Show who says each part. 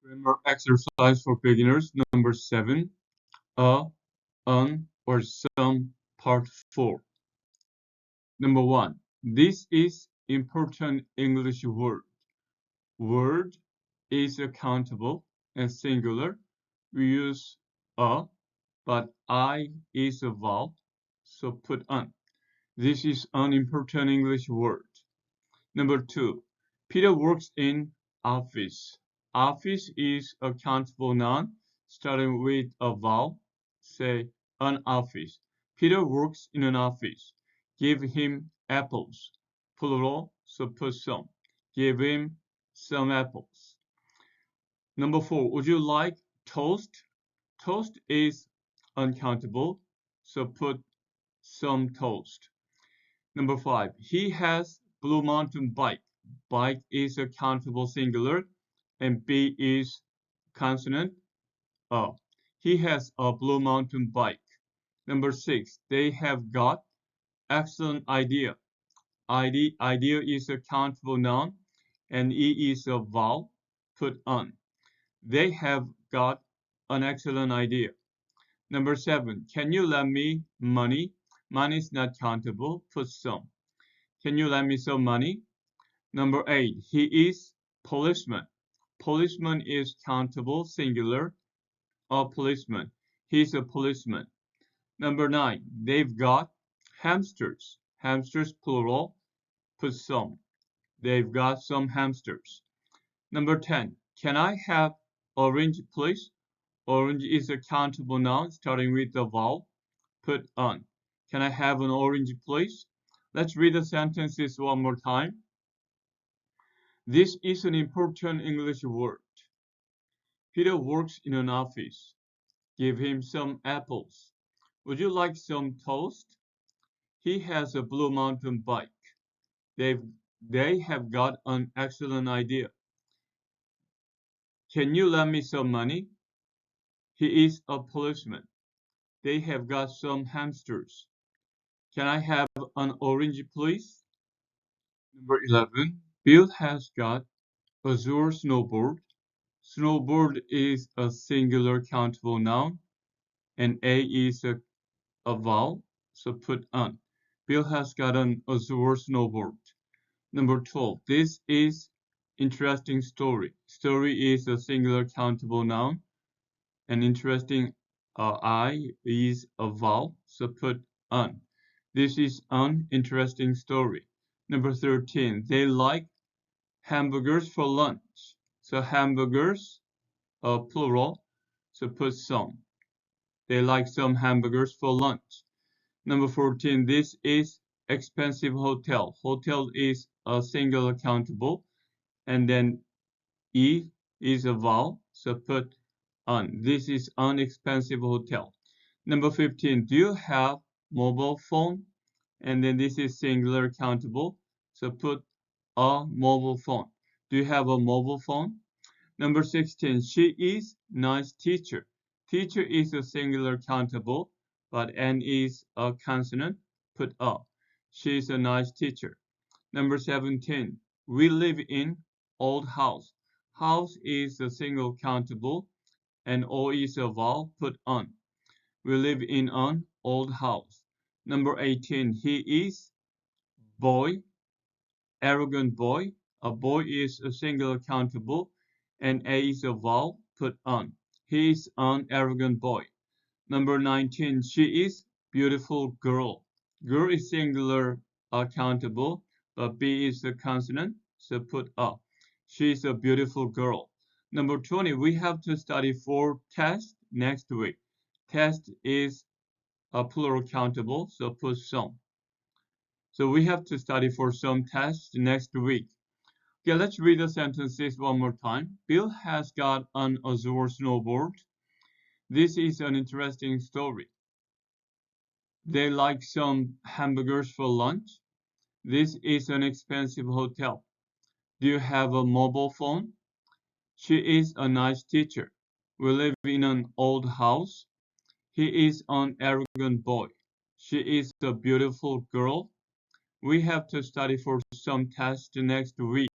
Speaker 1: Grammar exercise for beginners number 7, a, an, or some, part 4. Number 1. This is important English word. Word is accountable and singular. We use a, but I is a vowel, so put an. This is an important English word. Number 2. Peter works in office. Office is a countable noun starting with a vowel. Say an office. Peter works in an office. Give him apples. Plural, so put some. Give him some apples. Number 4. Would you like toast? Toast is uncountable, so put some toast. Number 5. He has Blue Mountain bike. Bike is a countable singular and B is consonant. Oh, he has a Blue Mountain bike. Number 6. They have got excellent idea. Idea is a countable noun and E is a vowel. Put on. They have got an excellent idea. Number 7. Can you lend me money? Money is not countable. Put some. Can you lend me some money? Number 8. He is policeman. Policeman is countable singular. A policeman. He's a policeman. Number 9. They've got hamsters. Hamsters plural. Put some. They've got some hamsters. Number 10. Can I have orange please? Orange is a countable noun starting with the vowel. Put on. Can I have an orange please? Let's read the sentences one more time. This is an important English word. Peter works in an office. Give him some apples. Would you like some toast? He has a Blue Mountain bike. They have got an excellent idea. Can you lend me some money? He is a policeman. They have got some hamsters. Can I have an orange please? Number 11. Bill has got Azure snowboard. Snowboard is a singular countable noun and A is a vowel, so put on. Bill has got an Azure snowboard. Number 12. This is interesting story. Story is a singular countable noun and interesting I is a vowel, so put on. This is an interesting story. Number 13. They like hamburgers for lunch. So hamburgers, plural, so put some. They like some hamburgers for lunch. Number 14. This is expensive hotel. Hotel is a singular countable, and then E is a vowel, so put on. This is an expensive hotel. Number 15. Do you have mobile phone? And then this is singular countable, so put a mobile phone. Do you have a mobile phone? Number 16. She is nice teacher. Teacher is a singular countable, but N is a consonant. Put a. She is a nice teacher. Number 17. We live in old house. House is a single countable, and O is a vowel. Put on. We live in an old house. Number 18. He is boy, arrogant boy. A boy is a single countable, and A is a vowel. Put on. He is an arrogant boy. Number 19. She is beautiful girl. Girl is singular countable, but B is a consonant, so put up. She is a beautiful girl. Number 20. We have to study for test next week. Test is a plural countable, so put some. So we have to study for some tests next week. Okay, let's read the sentences one more time. Bill has got an Azure snowboard. This is an interesting story. They like some hamburgers for lunch. This is an expensive hotel. Do you have a mobile phone? She is a nice teacher. We live in an old house. He is an arrogant boy. She is a beautiful girl. We have to study for some tests next week.